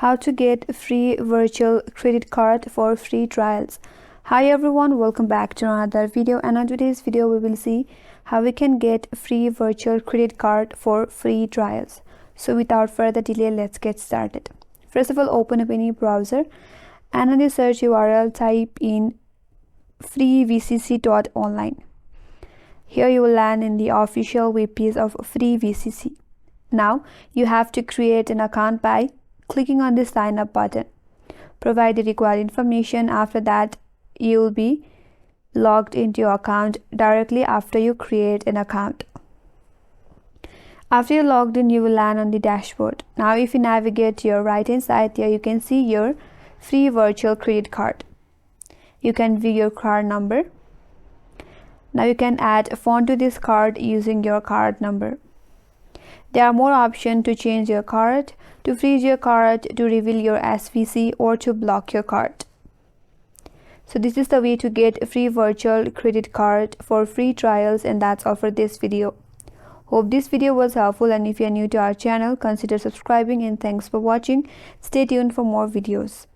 how to get a free virtual credit card for free trials. Hi everyone, welcome back to another video, and on today's video we will see how we can get a free virtual credit card for free trials. So without further delay, let's get started. First of all, open up any browser and on the search URL type in freevcc.online. Here you will land in the official web page of Free VCC. Now you have to create an account by clicking on the sign up button. Provide the required information. After that, you will be logged into your account directly after you create an account. After you're logged in, you will land on the dashboard. Now if you navigate to your right hand side, here you can see your free virtual credit card. You can view your card number. Now you can add a font to this card using your card number. There are more options to change your card, to freeze your card, to reveal your SVC, or to block your card. So this is the way to get a free virtual credit card for free trials, and that's all for this video. Hope this video was helpful, and if you are new to our channel, consider subscribing, and thanks for watching. Stay tuned for more videos.